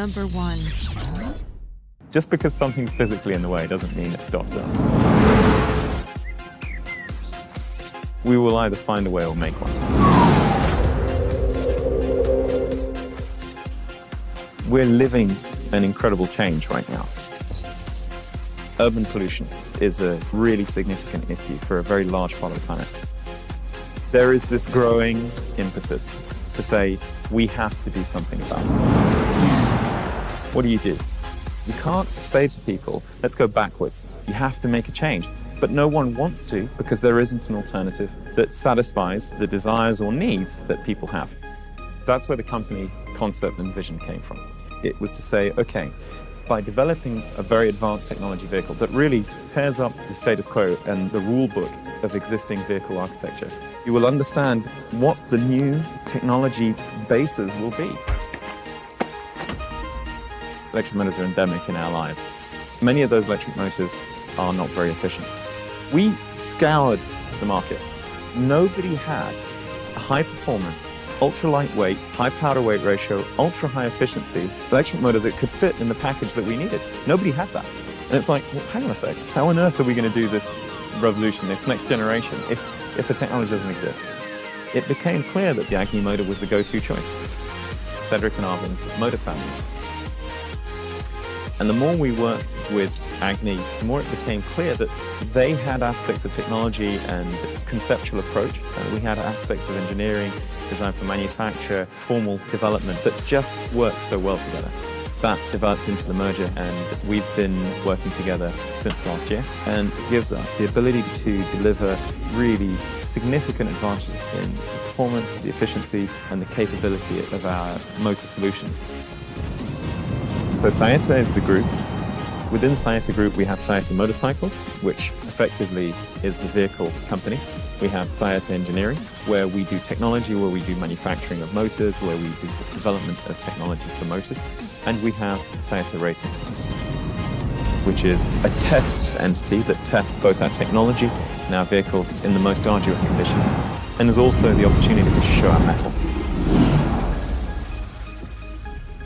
Number 1. Just because something's physically in the way doesn't mean it stops us. We will either find a way or make one. We're living an incredible change right now. Urban pollution is a really significant issue for a very large part of the planet. There is this growing impetus to say, we have to do something about this. What do? You can't say to people, let's go backwards. You have to make a change. But no one wants to because there isn't an alternative that satisfies the desires or needs that people have. That's where the company concept and vision came from. It was to say, okay, by developing a very advanced technology vehicle that really tears up the status quo and the rule book of existing vehicle architecture, you will understand what the new technology bases will be. Electric motors are endemic in our lives. Many of those electric motors are not very efficient. We scoured the market. Nobody had a high performance, ultra lightweight, high power to weight ratio, ultra high efficiency electric motor that could fit in the package that we needed. Nobody had that. And it's like, well, hang on a sec, how on earth are we going to do this revolution, this next generation, if the technology doesn't exist? It became clear that the Agni motor was the go-to choice. Cedric and Arvin's motor family. And the more we worked with Agni, the more it became clear that they had aspects of technology and conceptual approach, and we had aspects of engineering, design for manufacture, formal development that just worked so well together. That developed into the merger, and we've been working together since last year, and it gives us the ability to deliver really significant advantages in the performance, the efficiency, and the capability of our motor solutions. So Saeta is the group. Within Saeta Group, we have Saeta Motorcycles, which effectively is the vehicle company. We have Saeta Engineering, where we do technology, where we do manufacturing of motors, where we do development of technology for motors. And we have Saeta Racing, which is a test entity that tests both our technology and our vehicles in the most arduous conditions, and is also the opportunity to show our mettle.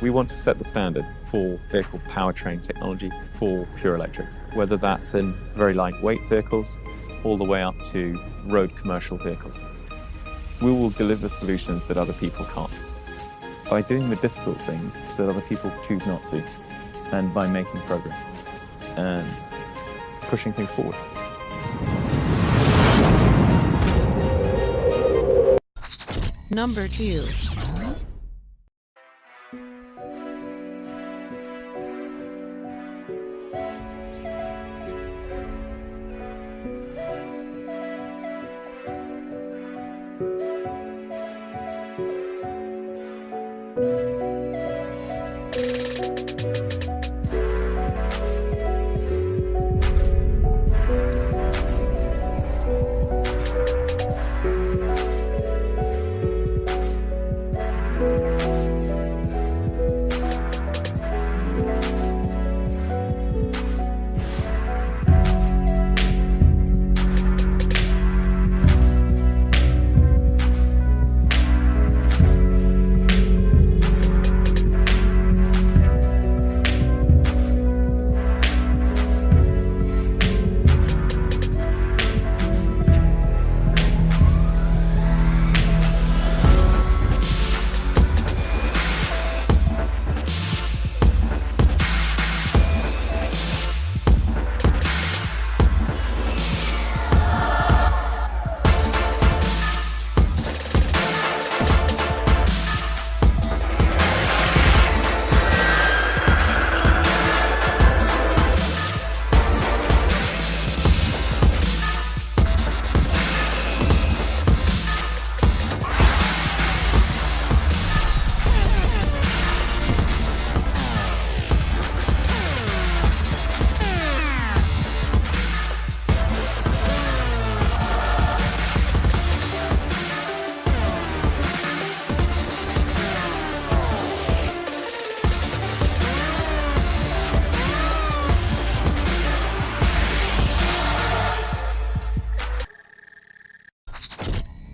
We want to set the standard for vehicle powertrain technology for pure electrics, whether that's in very lightweight vehicles all the way up to road commercial vehicles. We will deliver solutions that other people can't by doing the difficult things that other people choose not to, and by making progress and pushing things forward. Number 2.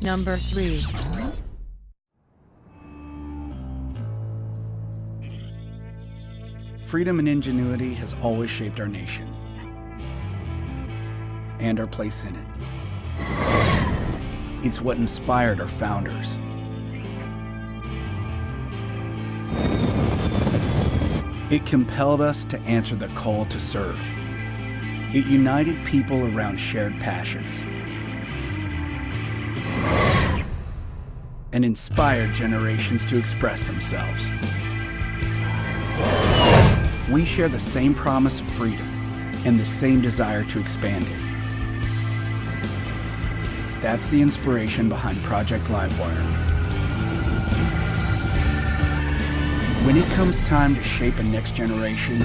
Number 3. freedom and ingenuity has always shaped our nation and our place in it. It's what inspired our founders. It compelled us to answer the call to serve. It united people around shared passions and inspired generations to express themselves. We share the same promise of freedom and the same desire to expand it. That's the inspiration behind Project Livewire. When it comes time to shape a next generation,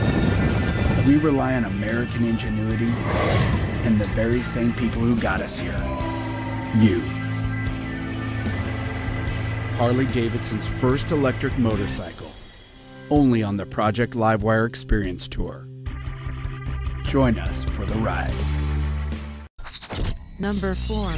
we rely on American ingenuity and the very same people who got us here. You. Harley-Davidson's first electric motorcycle, only on the Project Livewire Experience Tour. Join us for the ride. Number 4.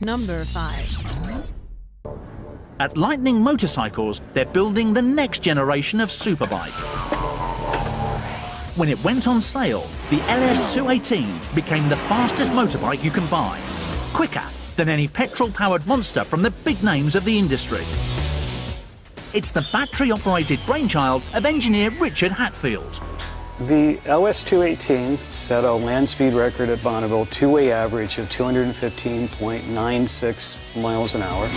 Number 5. At Lightning Motorcycles, they're building the next generation of Superbike. When it went on sale, the LS218 became the fastest motorbike you can buy, quicker than any petrol-powered monster from the big names of the industry. It's the battery-operated brainchild of engineer Richard Hatfield. The LS218 set a land speed record at Bonneville, two-way average of 215.96 miles an hour.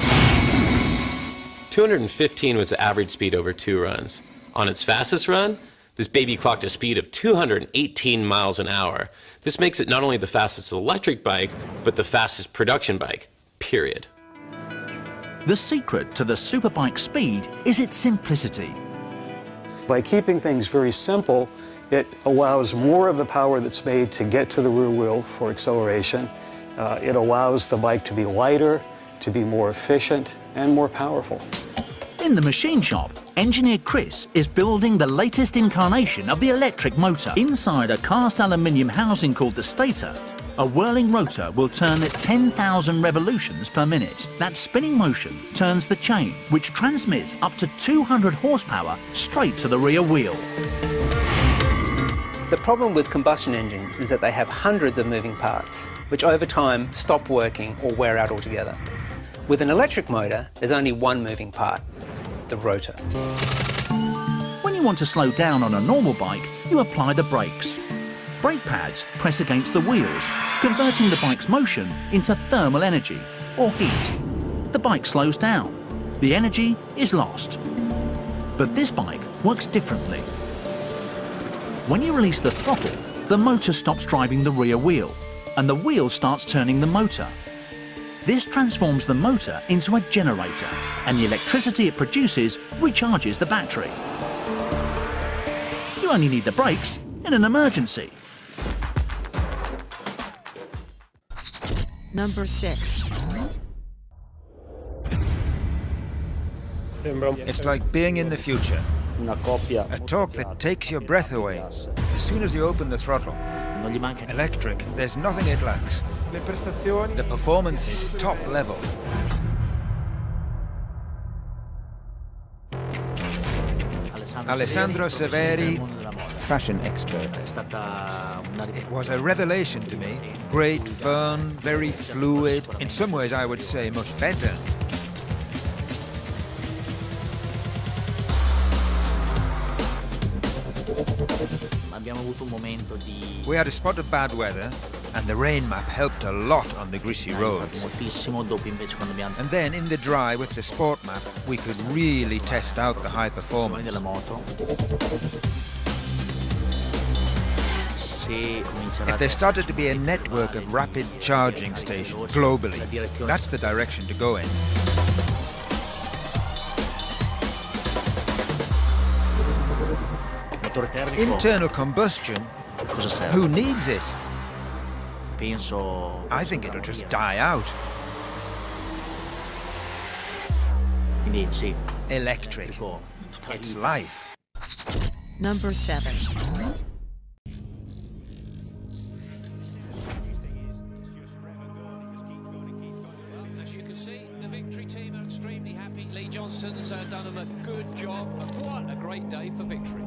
215 was the average speed over 2 runs. On its fastest run, this baby clocked a speed of 218 miles an hour. This makes it not only the fastest electric bike, but the fastest production bike, period. The secret to the Superbike speed is its simplicity. By keeping things very simple, it allows more of the power that's made to get to the rear wheel for acceleration. It allows the bike to be lighter, to be more efficient, and more powerful. In the machine shop, engineer Chris is building the latest incarnation of the electric motor. Inside a cast aluminium housing called the stator, a whirling rotor will turn at 10,000 revolutions per minute. That spinning motion turns the chain, which transmits up to 200 horsepower straight to the rear wheel. The problem with combustion engines is that they have hundreds of moving parts, which over time stop working or wear out altogether. With an electric motor, there's only one moving part, the rotor. When you want to slow down on a normal bike, you apply the brakes. Brake pads press against the wheels, converting the bike's motion into thermal energy, or heat. The bike slows down. The energy is lost. But this bike works differently. When you release the throttle, the motor stops driving the rear wheel, and the wheel starts turning the motor. This transforms the motor into a generator, and the electricity it produces recharges the battery. You only need the brakes in an emergency. Number 6. It's like being in the future. A torque that takes your breath away as soon as you open the throttle. Electric, there's nothing it lacks. The performance is top level. Alessandro Severi, fashion expert. It was a revelation to me. Great fun, very fluid. In some ways I would say much better. We had a spot of bad weather, and the rain map helped a lot on the greasy roads. And then in the dry with the sport map, we could really test out the high performance. If there started to be a network of rapid charging stations globally, that's the direction to go in. Internal combustion? Who needs it? I think it'll just die out. Electric. It's life. Number 7. As you can see, the Victory team are extremely happy. Lee Johnston's done them a good job. What a great day for Victory.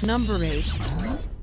Number 8.